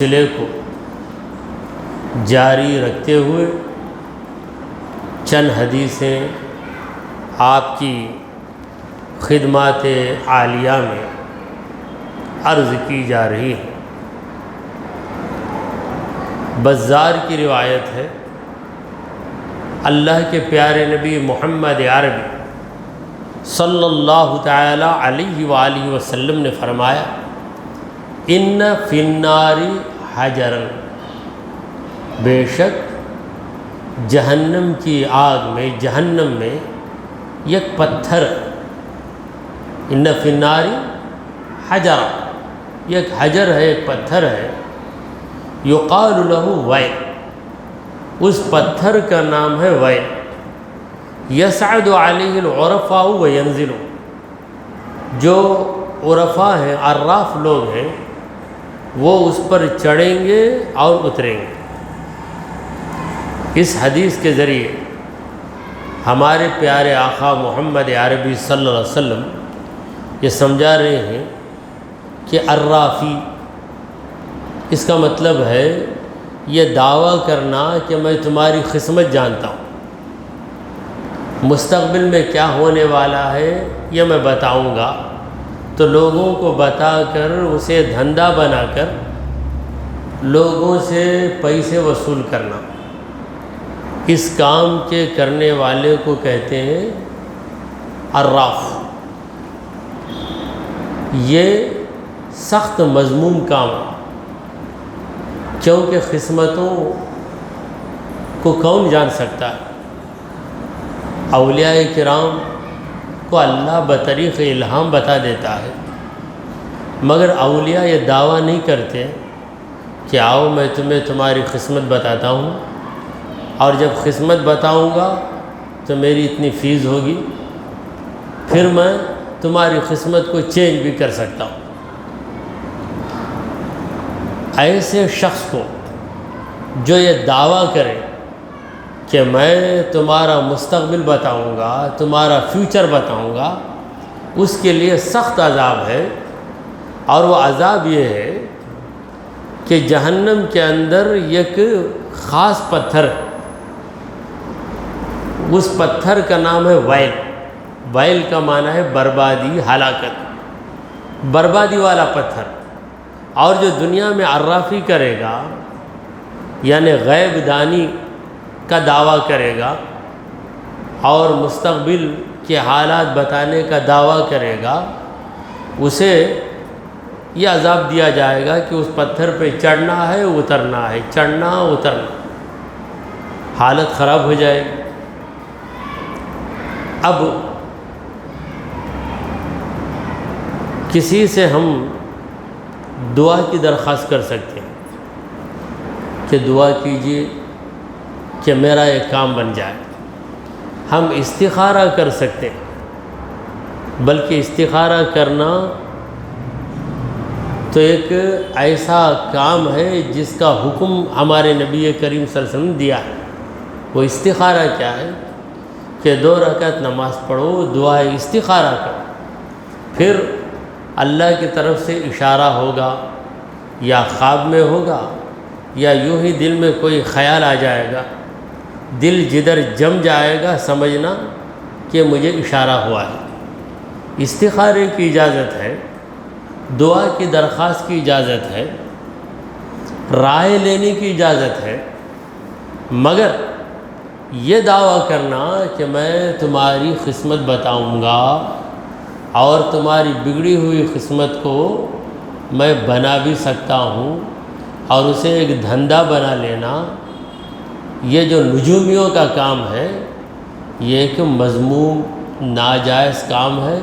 سلسلے کو جاری رکھتے ہوئے چند حدیثیں آپ کی خدمات عالیہ میں عرض کی جا رہی ہیں۔ بزار کی روایت ہے، اللہ کے پیارے نبی محمد عربی صلی اللہ تعالی علیہ وآلہ وسلم نے فرمایا، ان فی النار حجرا، بے شک جہنم کی آگ میں، جہنم میں ایک پتھر، ان فی النار حجرا، ایک حجر ہے، ایک پتھر ہے، یقال له ویل، اس پتھر کا نام ہے ویل، یصعد علیہ العرفاء وینزل، جو عرفاء ہیں، عراف لوگ ہیں، وہ اس پر چڑھیں گے اور اتریں گے۔ اس حدیث کے ذریعے ہمارے پیارے آقا محمد عربی صلی اللہ علیہ وسلم یہ سمجھا رہے ہیں کہ عرافی، اس کا مطلب ہے یہ دعویٰ کرنا کہ میں تمہاری قسمت جانتا ہوں، مستقبل میں کیا ہونے والا ہے یہ میں بتاؤں گا، تو لوگوں کو بتا کر اسے دھندا بنا کر لوگوں سے پیسے وصول کرنا، اس کام کے کرنے والے کو کہتے ہیں عراف۔ یہ سخت مذموم کام ہے، کیونکہ قسمتوں کو کون جان سکتا ہے؟ اولیاء کرام کو اللہ بطریق الہام بتا دیتا ہے، مگر اولیاء یہ دعویٰ نہیں کرتے کہ آؤ میں تمہیں تمہاری قسمت بتاتا ہوں، اور جب قسمت بتاؤں گا تو میری اتنی فیس ہوگی، پھر میں تمہاری قسمت کو چینج بھی کر سکتا ہوں۔ ایسے شخص کو جو یہ دعویٰ کرے کہ میں تمہارا مستقبل بتاؤں گا، تمہارا فیوچر بتاؤں گا، اس کے لیے سخت عذاب ہے، اور وہ عذاب یہ ہے کہ جہنم کے اندر ایک خاص پتھر، اس پتھر کا نام ہے ویل۔ ویل کا معنی ہے بربادی، ہلاکت، بربادی والا پتھر۔ اور جو دنیا میں عرافی کرے گا، یعنی غیب دانی کا دعویٰ کرے گا اور مستقبل کے حالات بتانے کا دعویٰ کرے گا، اسے یہ عذاب دیا جائے گا کہ اس پتھر پہ چڑھنا ہے، اترنا ہے، چڑھنا اترنا، حالت خراب ہو جائے گی۔ اب کسی سے ہم دعا کی درخواست کر سکتے ہیں کہ دعا کیجیے کہ میرا ایک کام بن جائے، ہم استخارہ کر سکتے ہیں، بلکہ استخارہ کرنا تو ایک ایسا کام ہے جس کا حکم ہمارے نبی کریم صلی اللہ علیہ وسلم نے دیا ہے۔ وہ استخارہ کیا ہے کہ 2 رکعت نماز پڑھو، دعا استخارہ کرو، پھر اللہ کی طرف سے اشارہ ہوگا، یا خواب میں ہوگا، یا یوں ہی دل میں کوئی خیال آ جائے گا، دل جدھر جم جائے گا سمجھنا کہ مجھے اشارہ ہوا ہے۔ استخارے کی اجازت ہے، دعا کی درخواست کی اجازت ہے، رائے لینے کی اجازت ہے، مگر یہ دعویٰ کرنا کہ میں تمہاری قسمت بتاؤں گا اور تمہاری بگڑی ہوئی قسمت کو میں بنا بھی سکتا ہوں، اور اسے ایک دھندا بنا لینا، یہ جو نجومیوں کا کام ہے، یہ ایک مذموم ناجائز کام ہے،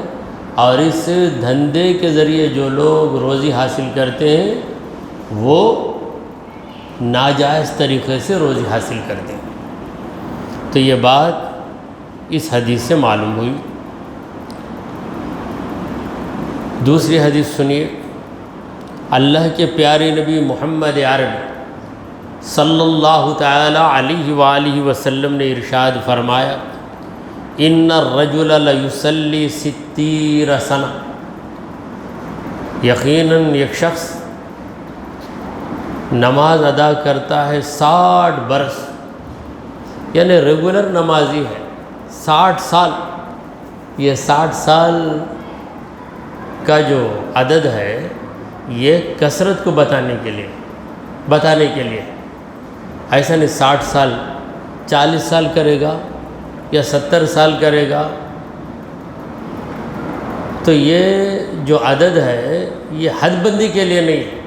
اور اس دھندے کے ذریعے جو لوگ روزی حاصل کرتے ہیں وہ ناجائز طریقے سے روزی حاصل کرتے ہیں۔ تو یہ بات اس حدیث سے معلوم ہوئی۔ دوسری حدیث سنیے، اللہ کے پیارے نبی محمد عربی صلی اللہ تعالی علیہ وآلہ وسلم نے ارشاد فرمایا، ان الرجل لیصلی 60 سنہ، یقیناً ایک شخص نماز ادا کرتا ہے 60 برس، یعنی ریگولر نمازی ہے 60 سال۔ یہ 60 سال کا جو عدد ہے یہ کثرت کو بتانے کے لیے ایسا نہیں 60 سال 40 سال کرے گا یا 70 سال کرے گا، تو یہ جو عدد ہے یہ حد بندی کے لیے نہیں ہے،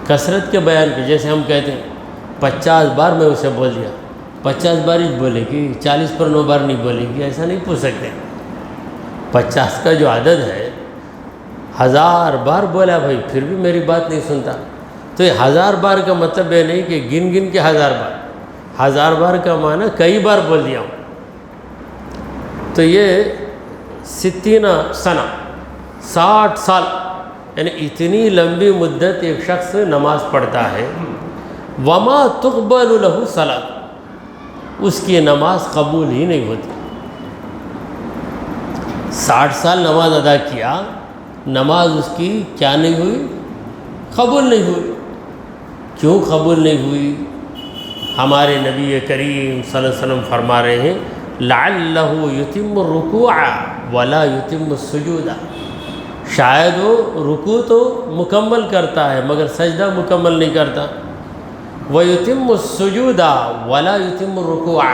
کثرت کے بیان کے۔ جیسے ہم کہتے ہیں 50 بار میں اسے بول دیا، 50 بار ہی بولے گی، 40 پر 9 بار نہیں بولے گی، ایسا نہیں پوچھ سکتے۔ 50 کا جو عدد ہے 1000 بار بولا بھائی پھر بھی میری بات نہیں سنتا، تو یہ 1000 بار کا مطلب یہ نہیں کہ گن کے 1000 بار، 1000 بار کا معنی کئی بار بول دیا ہوں۔ تو یہ 60 سنہ 60 سال، یعنی اتنی لمبی مدت ایک شخص نماز پڑھتا ہے، وما تقبل له صلاۃ، اس کی نماز قبول ہی نہیں ہوتی۔ 60 سال نماز ادا کیا، نماز اس کی کیا نہیں ہوئی؟ قبول نہیں ہوئی۔ کیوں قبول نہیں ہوئی؟ ہمارے نبی کریم صلی اللہ علیہ وسلم فرما رہے ہیں لعلہ یتم الرکوع ولا یتم السجود، شاید وہ رکوع تو مکمل کرتا ہے مگر سجدہ مکمل نہیں کرتا، وَيُتِمُّ السُّجُودَ وَلَا يُتِمُّ الرُّكُوعَ،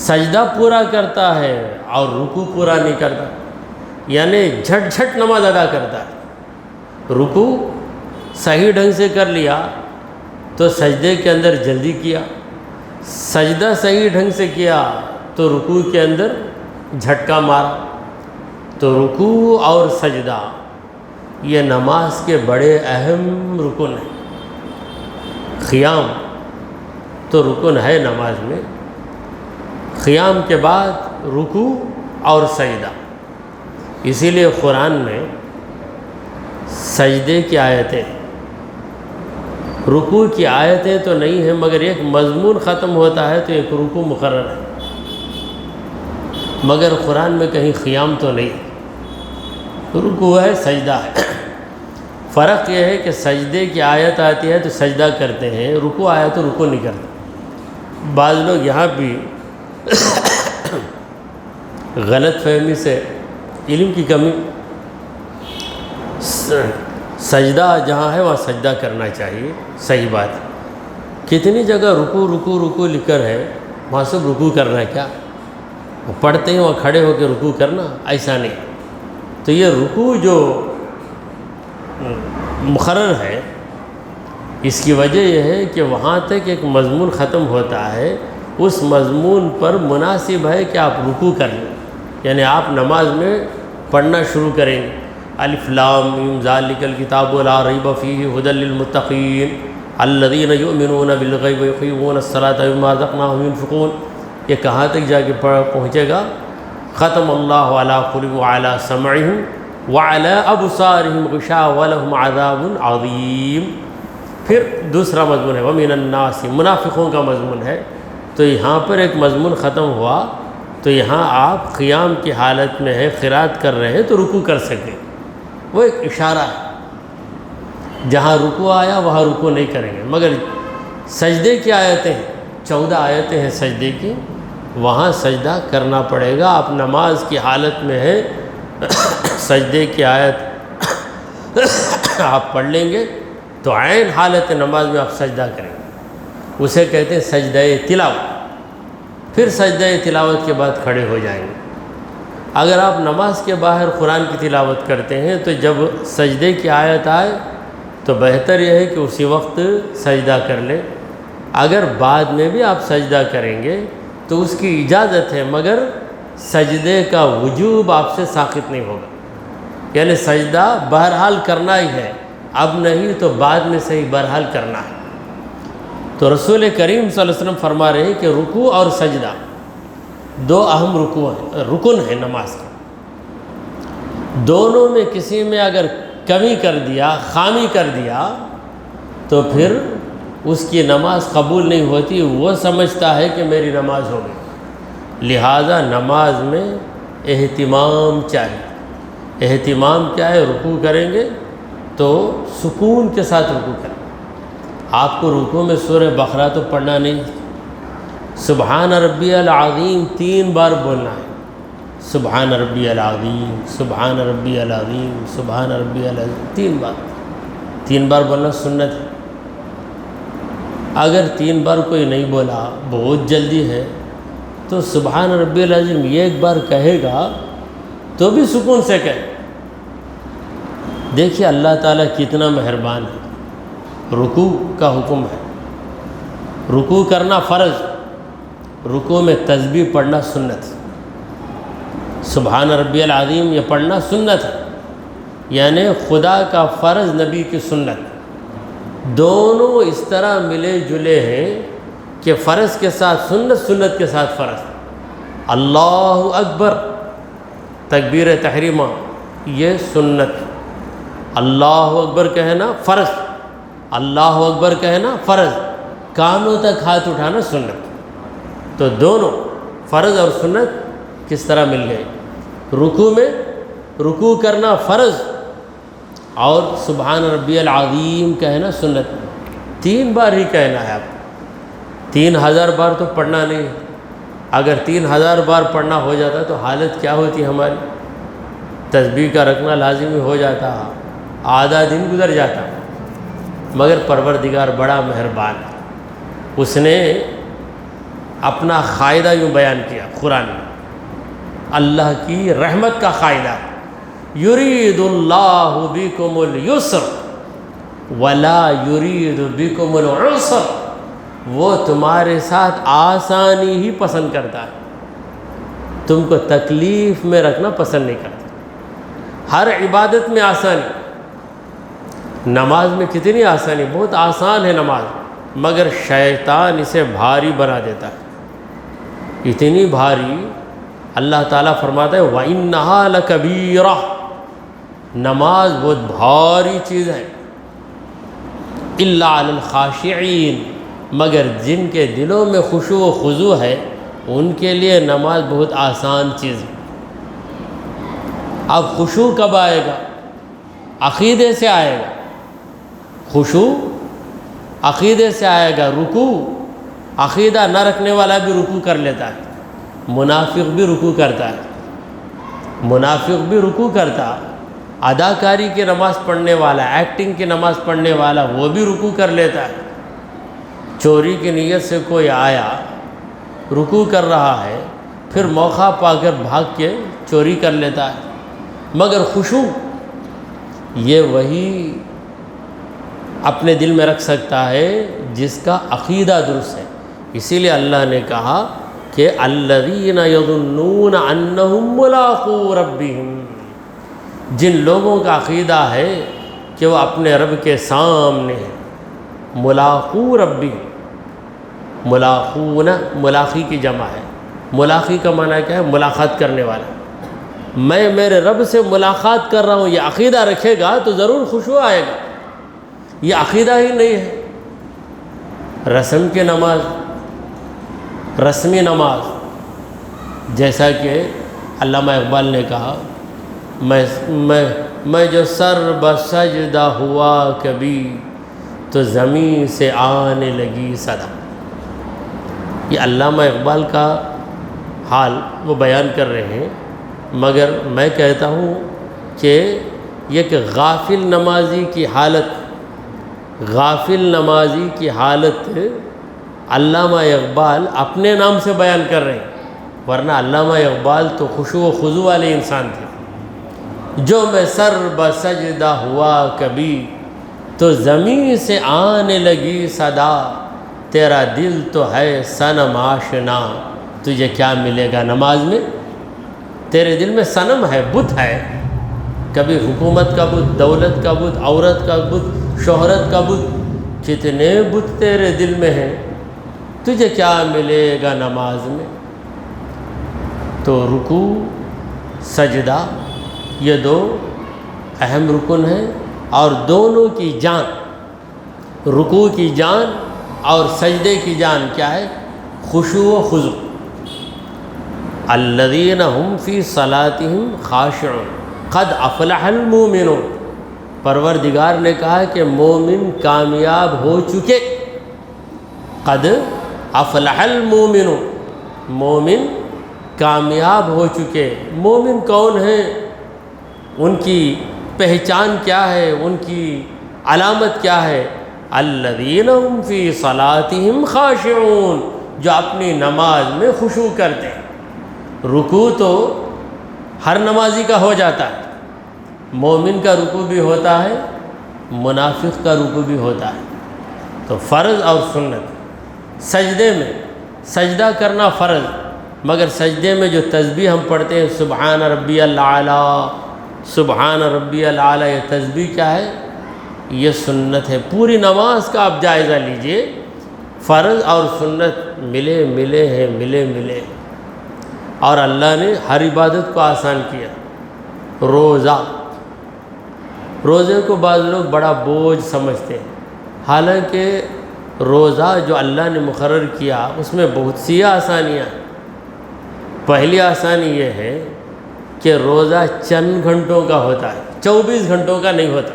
سجدہ پورا کرتا ہے اور رکوع پورا نہیں کرتا، یعنی جھٹ نماز ادا کرتا ہے۔ رکوع صحیح ڈھنگ سے کر لیا تو سجدے کے اندر جلدی کیا، سجدہ صحیح ڈھنگ سے کیا تو رکوع کے اندر جھٹکا مارا۔ تو رکوع اور سجدہ یہ نماز کے بڑے اہم رکن ہیں۔ قیام تو رکن ہے نماز میں، قیام کے بعد رکوع اور سجدہ، اسی لیے قرآن میں سجدے کی آیتیں، رکوع کی آیتیں تو نہیں ہیں مگر ایک مضمون ختم ہوتا ہے تو ایک رکوع مقرر ہے، مگر قرآن میں کہیں قیام تو نہیں، رکوع ہے سجدہ ہے۔ فرق یہ ہے کہ سجدے کی آیت آتی ہے تو سجدہ کرتے ہیں، رکوع آیا تو رکوع نہیں کرتے۔ بعض لوگ یہاں بھی غلط فہمی سے، علم کی کمی، سجدہ جہاں ہے وہاں سجدہ کرنا چاہیے، صحیح بات ہے۔ کتنی جگہ رکوع لکھ کر ہے، وہاں سب رکوع کرنا ہے کیا؟ وہ پڑھتے ہیں وہاں کھڑے ہو کے رکوع کرنا، ایسا نہیں۔ تو یہ رکوع جو مقرر ہے اس کی وجہ یہ ہے کہ وہاں تک ایک مضمون ختم ہوتا ہے، اس مضمون پر مناسب ہے کہ آپ رکوع کر لیں، یعنی آپ نماز میں پڑھنا شروع کریں گے۔ الف لام میم ذالک الکتاب لا ریب فیہ ھدی للمتقین الذین یؤمنون بالغیب ویقیمون الصلاۃ ومما رزقناہم ینفقون، یہ کہاں تک جا کے پہنچے گا؟ ختم اللہ علی قلوبہم وعلی سمعہم وعلی ابصارہم غشاوۃ ولہم عذاب عظیم۔ پھر دوسرا مضمون ہے ومن الناس، منافقوں کا مضمون ہے۔ تو یہاں پر ایک مضمون ختم ہوا، تو یہاں آپ قیام کی حالت میں ہے، قرات کر رہے ہیں تو رکوع کر سکیں، وہ ایک اشارہ ہے۔ جہاں رکوع آیا وہاں رکوع نہیں کریں گے، مگر سجدے کی آیتیں 14 آیتیں ہیں سجدے کی، وہاں سجدہ کرنا پڑے گا۔ آپ نماز کی حالت میں ہے، سجدے کی آیت آپ پڑھ لیں گے تو عین حالت نماز میں آپ سجدہ کریں گے، اسے کہتے ہیں سجدہ تلاوت۔ پھر سجدہ تلاوت کے بعد کھڑے ہو جائیں گے۔ اگر آپ نماز کے باہر قرآن کی تلاوت کرتے ہیں تو جب سجدے کی آیت آئے تو بہتر یہ ہے کہ اسی وقت سجدہ کر لیں۔ اگر بعد میں بھی آپ سجدہ کریں گے تو اس کی اجازت ہے، مگر سجدے کا وجوب آپ سے ساقط نہیں ہوگا، یعنی سجدہ بہرحال کرنا ہی ہے، اب نہیں تو بعد میں صحیح بہرحال کرنا ہے۔ تو رسول کریم صلی اللہ علیہ وسلم فرما رہے ہیں کہ رکوع اور سجدہ 2 اہم رکن ہیں نماز کے، دونوں میں کسی میں اگر کمی کر دیا، خامی کر دیا تو پھر اس کی نماز قبول نہیں ہوتی، وہ سمجھتا ہے کہ میری نماز ہو گئی۔ لہٰذا نماز میں اہتمام چاہیے۔ اہتمام کیا ہے؟ رکوع کریں گے تو سکون کے ساتھ رکوع کریں، آپ کو رکوع میں سورہ بقرہ تو پڑھنا نہیں، سبحان ربی العظیم 3 بار بولنا ہے، سبحان ربی العظیم، سبحان ربی العظیم، سبحان ربی العظیم 3 بار بولنا سنت ہے۔ اگر 3 بار کوئی نہیں بولا، بہت جلدی ہے، تو سبحان ربی العظیم 1 بار کہے گا تو بھی سکون سے کہے۔ دیکھیے اللہ تعالیٰ کتنا مہربان ہے۔ رکوع کا حکم ہے، رکوع کرنا فرض، رکوع میں تسبیح پڑھنا سنت، سبحان ربی العظیم یہ پڑھنا سنت ہے، یعنی خدا کا فرض، نبی کی سنت، دونوں اس طرح ملے جلے ہیں کہ فرض کے ساتھ سنت، سنت کے ساتھ فرض۔ اللہ اکبر تکبیر تحریمہ یہ سنت، اللہ اکبر کہنا فرض، اللہ اکبر کہنا فرض، کانوں تک ہاتھ اٹھانا سنت۔ تو دونوں فرض اور سنت کس طرح مل گئے؟ رکوع میں رکوع کرنا فرض اور سبحان ربی العظیم کہنا سنت، 3 بار ہی کہنا ہے۔ آپ 3000 بار تو پڑھنا نہیں ہے۔ اگر 3000 بار پڑھنا ہو جاتا تو حالت کیا ہوتی ہماری؟ تسبیح کا رکھنا لازمی ہو جاتا، آدھا دن گزر جاتا۔ مگر پروردگار بڑا مہربان ہے، اس نے اپنا قاعدہ یوں بیان کیا قرآن میں، اللہ کی رحمت کا قاعدہ، یرید اللہ بکم اليسر ولا یرید بکم العسر، وہ تمہارے ساتھ آسانی ہی پسند کرتا ہے، تم کو تکلیف میں رکھنا پسند نہیں کرتا۔ ہر عبادت میں آسانی، نماز میں کتنی آسانی، بہت آسان ہے نماز، مگر شیطان اسے بھاری بنا دیتا ہے، اتنی بھاری اللہ تعالیٰ فرماتا ہے وَإِنَّهَا لَكَبِيرَةٌ، نماز بہت بھاری چیز ہے، إِلَّا عَلَى الْخَاشِعِينَ، مگر جن کے دلوں میں خشوع و خضوع ہے ان کے لیے نماز بہت آسان چیز ہے۔ اب خشوع کب آئے گا؟ عقیدے سے آئے گا، خشوع عقیدے سے آئے گا۔ رکوع عقیدہ نہ رکھنے والا بھی رکوع کر لیتا ہے، منافق بھی رکوع کرتا ہے، منافق بھی رکوع کرتا، اداکاری کی نماز پڑھنے والا، ایکٹنگ کی نماز پڑھنے والا وہ بھی رکوع کر لیتا ہے۔ چوری کی نیت سے کوئی آیا، رکوع کر رہا ہے، پھر موقع پا کر بھاگ کے چوری کر لیتا ہے، مگر خشوع یہ وہی اپنے دل میں رکھ سکتا ہے جس کا عقیدہ درست ہے۔ اسی لیے اللہ نے کہا کہ الذین یظنون انہم ملاقو ربہم، جن لوگوں کا عقیدہ ہے کہ وہ اپنے رب کے سامنے ہیں، ملاقو ربی، ملاقون ملاقی کی جمع ہے، ملاقی کا معنی کیا ہے؟ ملاقات کرنے والا، میں میرے رب سے ملاقات کر رہا ہوں، یہ عقیدہ رکھے گا تو ضرور خشوع آئے گا۔ یہ عقیدہ ہی نہیں ہے، رسم کی نماز، رسمی نماز، جیسا کہ علامہ اقبال نے کہا میں جو سر بسجدہ ہوا کبھی تو زمین سے آنے لگی صدا۔ یہ علامہ اقبال کا حال وہ بیان کر رہے ہیں، مگر میں کہتا ہوں کہ یہ کہ غافل نمازی کی حالت، غافل نمازی کی حالت علامہ اقبال اپنے نام سے بیان کر رہے ہیں، ورنہ علامہ اقبال تو خشوع و خضوع والے انسان تھے۔ جو میں سر بسجدہ ہوا کبھی تو زمین سے آنے لگی صدا، تیرا دل تو ہے صنم آشنا، تجھے کیا ملے گا نماز میں؟ تیرے دل میں صنم ہے، بت ہے، کبھی حکومت کا بت، دولت کا بت، عورت کا بت، شہرت کا بت، کتنے بت تیرے دل میں ہیں، تجھے کیا ملے گا نماز میں؟ تو رکوع سجدہ یہ 2 اہم رکن ہیں، اور دونوں کی جان، رکوع کی جان اور سجدے کی جان کیا ہے؟ خشوع و خضوع۔ الذین هم فی صلاتہم خاشعون قد افلح المؤمنون، پروردگار نے کہا کہ مومن کامیاب ہو چکے، قد افلح المومنون، مومن کامیاب ہو چکے۔ مومن کون ہیں، ان کی پہچان کیا ہے، ان کی علامت کیا ہے؟ الذین هم فی صلاتہم خاشعون، جو اپنی نماز میں خشوع کرتے ہیں۔ رکوع تو ہر نمازی کا ہو جاتا ہے، مومن کا رکوع بھی ہوتا ہے، منافق کا رکوع بھی ہوتا ہے۔ تو فرض اور سنت، سجدے میں سجدہ کرنا فرض، مگر سجدے میں جو تسبیح ہم پڑھتے ہیں سبحان ربی الاعلیٰ، سبحان ربی الاعلیٰ، یہ تسبیح کیا ہے؟ یہ سنت ہے۔ پوری نماز کا آپ جائزہ لیجئے، فرض اور سنت ملے ملے ہیں، ملے ملے، اور اللہ نے ہر عبادت کو آسان کیا۔ روزہ، روزے کو بعض لوگ بڑا بوجھ سمجھتے ہیں، حالانکہ روزہ جو اللہ نے مقرر کیا اس میں بہت سی آسانیاں ہیں۔ پہلی آسانی یہ ہے کہ روزہ چند گھنٹوں کا ہوتا ہے، 24 گھنٹوں کا نہیں ہوتا،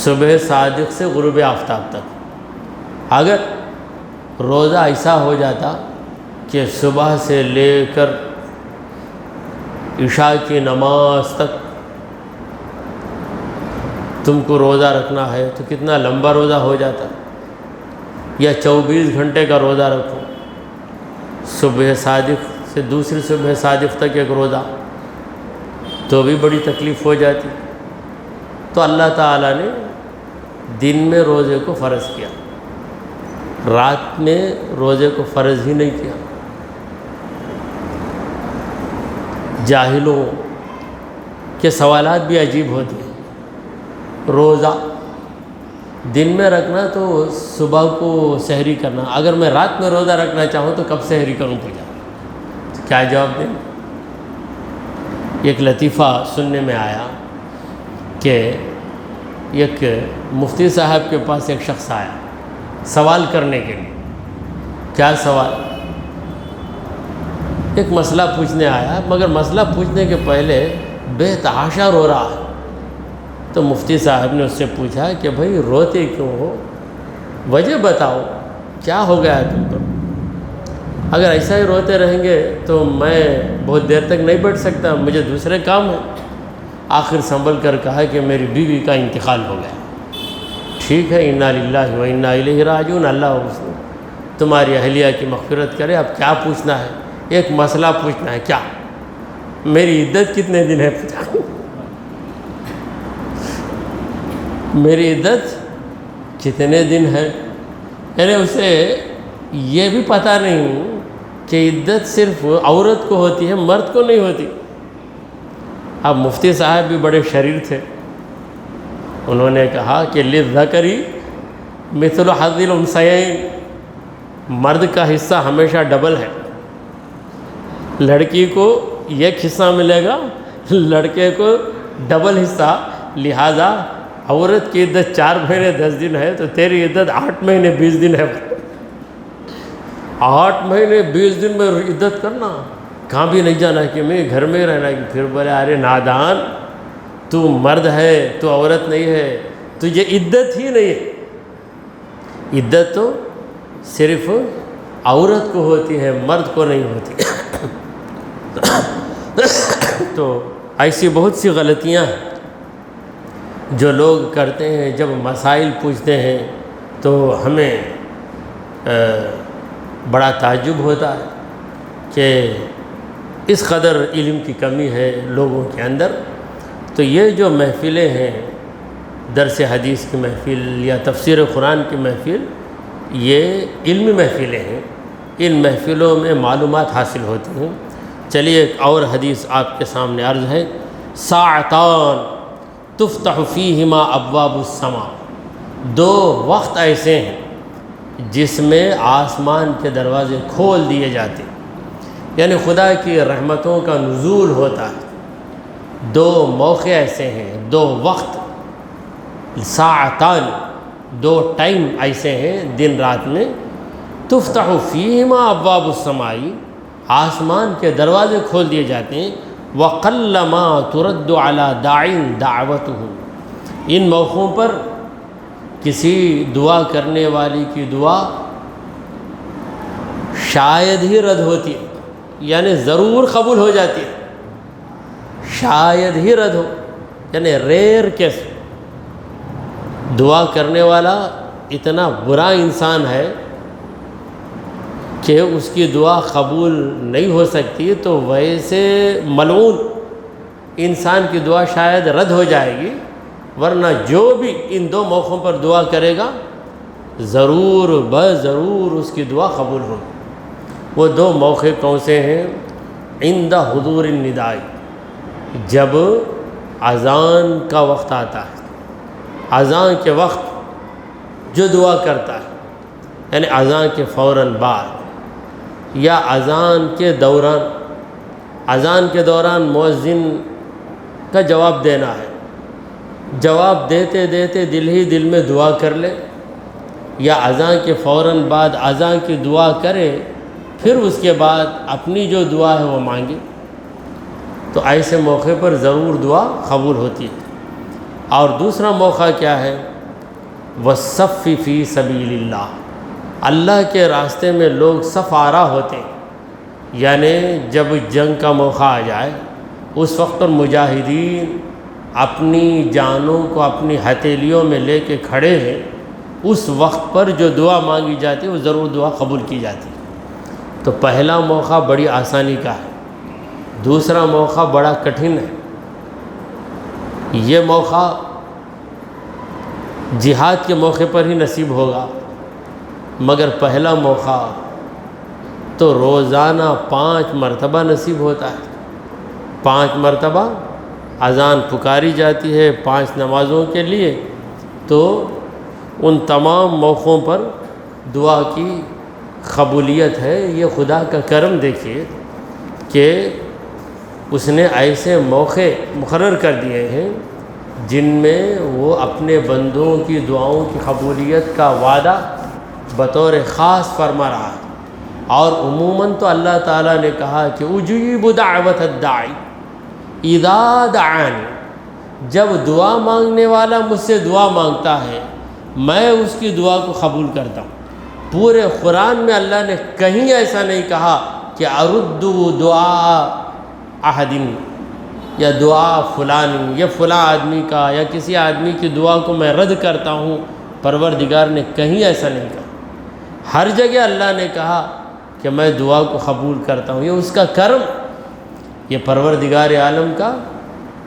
صبح صادق سے غروب آفتاب تک۔ اگر روزہ ایسا ہو جاتا کہ صبح سے لے کر عشاء کی نماز تک تم کو روزہ رکھنا ہے تو کتنا لمبا روزہ ہو جاتا، یا 24 گھنٹے کا روزہ رکھو، صبح صادق سے دوسری صبح صادق تک ایک روزہ، تو بھی بڑی تکلیف ہو جاتی۔ تو اللہ تعالیٰ نے دن میں روزے کو فرض کیا، رات میں روزے کو فرض ہی نہیں کیا۔ جاہلوں کے سوالات بھی عجیب ہوتے ہیں۔ روزہ دن میں رکھنا تو صبح کو سحری کرنا، اگر میں رات میں روزہ رکھنا چاہوں تو کب سحری کروں پوچھا، تو کیا جواب دیں؟ ایک لطیفہ سننے میں آیا کہ ایک مفتی صاحب کے پاس ایک شخص آیا سوال کرنے کے لیے۔ کیا سوال؟ ایک مسئلہ پوچھنے آیا، مگر مسئلہ پوچھنے کے پہلے بے تحاشا رو رہا ہے۔ تو مفتی صاحب نے اس سے پوچھا کہ بھائی روتے کیوں ہو، وجہ بتاؤ، کیا ہو گیا تم کو؟ اگر ایسا ہی روتے رہیں گے تو میں بہت دیر تک نہیں بیٹھ سکتا، مجھے دوسرے کام ہیں۔ آخر سنبھل کر کہا کہ میری بیوی کا انتقال ہو گیا۔ ٹھیک ہے، انا للہ و انا الیہ راجعون، اللہ تمہاری اہلیہ کی مغفرت کرے۔ اب کیا پوچھنا ہے؟ ایک مسئلہ پوچھنا ہے۔ کیا؟ میری عدت کتنے دن ہے؟ پوچھا میری عدت کتنے دن ہے؟ یعنی اسے یہ بھی پتہ نہیں کہ عدت صرف عورت کو ہوتی ہے، مرد کو نہیں ہوتی۔ اب مفتی صاحب بھی بڑے شریر تھے، انہوں نے کہا کہ للذکری مثل حظ الانثیین، مرد کا حصہ ہمیشہ ڈبل ہے، لڑکی کو ایک حصہ ملے گا، لڑکے کو ڈبل حصہ، لہذا عورت کی عدت 4 مہینے 10 دن ہے تو تیری عدت 8 مہینے 20 دن ہے۔ 8 مہینے 20 دن میں عدت کرنا، کہاں بھی نہیں جانا کہ میں گھر میں رہنا ہے۔ پھر بولے ارے نادان، تو مرد ہے، تو عورت نہیں ہے، تجھے عدت ہی نہیں ہے۔ عدت تو صرف عورت کو ہوتی ہے، مرد کو نہیں ہوتی۔ تو ایسی بہت سی غلطیاں ہیں جو لوگ کرتے ہیں۔ جب مسائل پوچھتے ہیں تو ہمیں بڑا تعجب ہوتا ہے کہ اس قدر علم کی کمی ہے لوگوں کے اندر۔ تو یہ جو محفلیں ہیں، درس حدیث کی محفل یا تفسیر قرآن کی محفل، یہ علمی محفلیں ہیں، ان محفلوں میں معلومات حاصل ہوتی ہیں۔ چلیے ایک اور حدیث آپ کے سامنے عرض ہے۔ ساعتان تفتح فیہما ابواب السماء، 2 وقت ایسے ہیں جس میں آسمان کے دروازے کھول دیے جاتے ہیں، یعنی خدا کی رحمتوں کا نزول ہوتا ہے۔ 2 موقع ایسے ہیں، 2 وقت، ساعتان، 2 ٹائم ایسے ہیں دن رات میں، تفتح فیہما ابواب السماء، آسمان کے دروازے کھول دیے جاتے ہیں۔ وَقَلَّمَا تُرَدُّ عَلَى دَاعٍ دَعْوَتُهُ، ان موقعوں پر کسی دعا کرنے والی کی دعا شاید ہی رد ہوتی ہے، یعنی ضرور قبول ہو جاتی ہے، شاید ہی رد ہو، یعنی ریئر کیس۔ دعا کرنے والا اتنا برا انسان ہے کہ اس کی دعا قبول نہیں ہو سکتی، تو ویسے ملعون انسان کی دعا شاید رد ہو جائے گی، ورنہ جو بھی ان دو موقعوں پر دعا کرے گا ضرور بضرور اس کی دعا قبول ہوگی۔ وہ دو موقع کون سے ہیں؟ عند حضور النداء، جب اذان کا وقت آتا ہے، اذان کے وقت جو دعا کرتا ہے، یعنی اذان کے فوراً بعد یا اذان کے دوران، اذان کے دوران مؤذن کا جواب دینا ہے، جواب دیتے دیتے دل ہی دل میں دعا کر لے، یا اذان کے فوراً بعد اذان کی دعا کرے، پھر اس کے بعد اپنی جو دعا ہے وہ مانگے، تو ایسے موقع پر ضرور دعا قبول ہوتی ہے۔ اور دوسرا موقع کیا ہے؟ والصف فی سبیل اللہ، اللہ کے راستے میں لوگ صف آرا ہوتے ہیں، یعنی جب جنگ کا موقع آ جائے اس وقت پر مجاہدین اپنی جانوں کو اپنی ہتھیلیوں میں لے کے کھڑے ہیں، اس وقت پر جو دعا مانگی جاتی ہے وہ ضرور دعا قبول کی جاتی ہے۔ تو پہلا موقع بڑی آسانی کا ہے، دوسرا موقع بڑا کٹھن ہے۔ یہ موقع جہاد کے موقع پر ہی نصیب ہوگا، مگر پہلا موقع تو روزانہ 5 مرتبہ نصیب ہوتا ہے۔ 5 مرتبہ اذان پکاری جاتی ہے 5 نمازوں کے لیے، تو ان تمام موقعوں پر دعا کی قبولیت ہے۔ یہ خدا کا کرم دیکھیے کہ اس نے ایسے موقع مقرر کر دیے ہیں جن میں وہ اپنے بندوں کی دعاؤں کی قبولیت کا وعدہ بطور خاص فرما رہا ہے۔ اور عموماً تو اللہ تعالیٰ نے کہا کہ اجیب دعوت الداعی اذا دعانی، جب دعا مانگنے والا مجھ سے دعا مانگتا ہے میں اس کی دعا کو قبول کرتا ہوں۔ پورے قرآن میں اللہ نے کہیں ایسا نہیں کہا کہ اردو دعا احد یا دعا فلان، یہ فلاں آدمی کا یا کسی آدمی کی دعا کو میں رد کرتا ہوں۔ پروردگار نے کہیں ایسا نہیں کہا، ہر جگہ اللہ نے کہا کہ میں دعا کو قبول کرتا ہوں۔ یہ اس کا کرم، یہ پروردگار عالم کا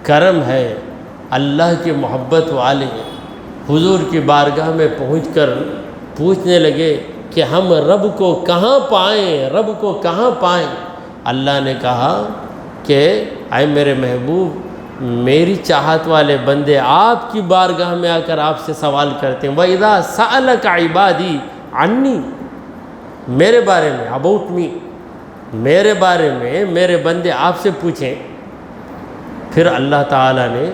کرم ہے۔ اللہ کی محبت والے حضور کی بارگاہ میں پہنچ کر پوچھنے لگے کہ ہم رب کو کہاں پائیں، رب کو کہاں پائیں؟ اللہ نے کہا کہ اے میرے محبوب، میری چاہت والے بندے آپ کی بارگاہ میں آ کر آپ سے سوال کرتے ہیں۔ وَإِذَا سَأَلَكَ عِبَادِي عَنِّي، میرے بارے میں، اباؤٹ می، میرے بارے میں میرے بندے آپ سے پوچھیں۔ پھر اللہ تعالیٰ نے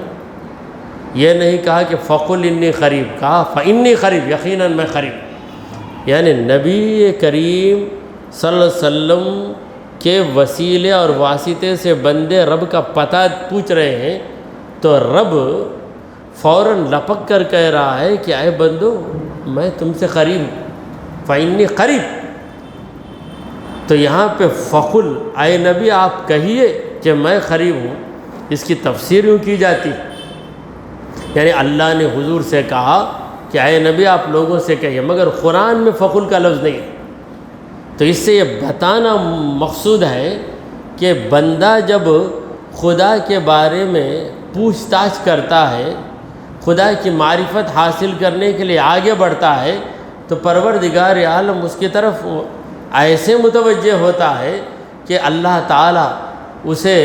یہ نہیں کہا کہ فَقُلْ إِنِّي قریب، کہا فَإِنِّي قریب، یقیناً میں قریب۔ یعنی نبی کریم صلی اللہ علیہ وسلم کے وسیلے اور واسطے سے بندے رب کا پتہ پوچھ رہے ہیں، تو رب فوراً لپک کر کہہ رہا ہے کہ اے بندو میں تم سے قریب ہوں، فَإِنِّي قریب۔ تو یہاں پہ فقل، اے نبی آپ کہیے کہ میں قریب ہوں، اس کی تفسیر یوں کی جاتی ہے، یعنی اللہ نے حضور سے کہا کہ اے نبی آپ لوگوں سے کہیے، مگر قرآن میں فقل کا لفظ نہیں ہے۔ تو اس سے یہ بتانا مقصود ہے کہ بندہ جب خدا کے بارے میں پوچھ تاچھ کرتا ہے، خدا کی معرفت حاصل کرنے کے لیے آگے بڑھتا ہے، تو پروردگار عالم اس کی طرف ایسے متوجہ ہوتا ہے کہ اللہ تعالیٰ اسے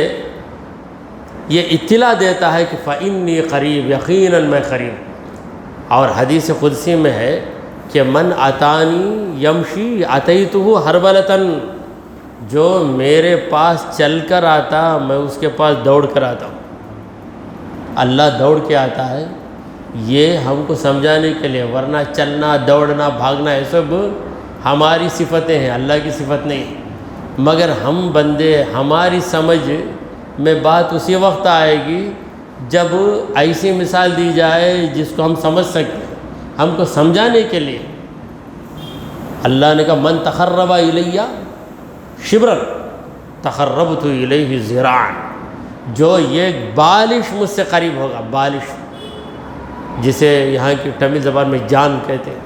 یہ اطلاع دیتا ہے کہ فَإِنِّي قریب، یقیناً میں قریب۔ اور حدیث قدسی میں ہے کہ من اتانی یمشی اتیتہ ہرولۃً، جو میرے پاس چل کر آتا میں اس کے پاس دوڑ کر آتا ہوں۔ اللہ دوڑ کے آتا ہے، یہ ہم کو سمجھانے کے لیے، ورنہ چلنا دوڑنا بھاگنا یہ سب ہماری صفتیں ہیں، اللہ کی صفت نہیں۔ مگر ہم بندے، ہماری سمجھ میں بات اسی وقت آئے گی جب ایسی مثال دی جائے جس کو ہم سمجھ سکیں، ہم کو سمجھانے کے لیے اللہ نے کہا من تقرب الیہ شبرا تقربت الیہ ذراعا، جو یہ بالش مجھ سے قریب ہوگا، بالش جسے یہاں کی تمل زبان میں جان کہتے ہیں،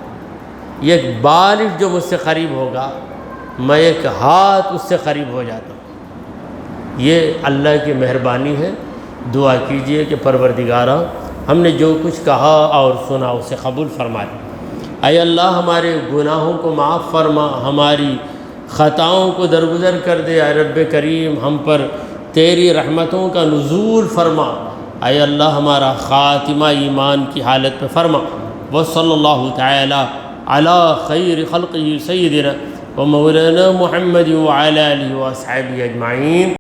یہ ایک بالش جو مجھ سے قریب ہوگا میں ایک ہاتھ اس سے قریب ہو جاتا ہوں۔ یہ اللہ کی مہربانی ہے۔ دعا کیجئے کہ پروردگارا ہم نے جو کچھ کہا اور سنا اسے قبول فرما دے۔ اے اللہ ہمارے گناہوں کو معاف فرما، ہماری خطاؤں کو درگزر کر دے۔ اے رب کریم ہم پر تیری رحمتوں کا نزول فرما۔ اے اللہ ہمارا خاتمہ ایمان کی حالت پہ فرما۔ وصلی اللہ تعالی علی خیر خلقہ سیدنا و مولانا محمد وعلی آلہ و اصحابہ اجمعین۔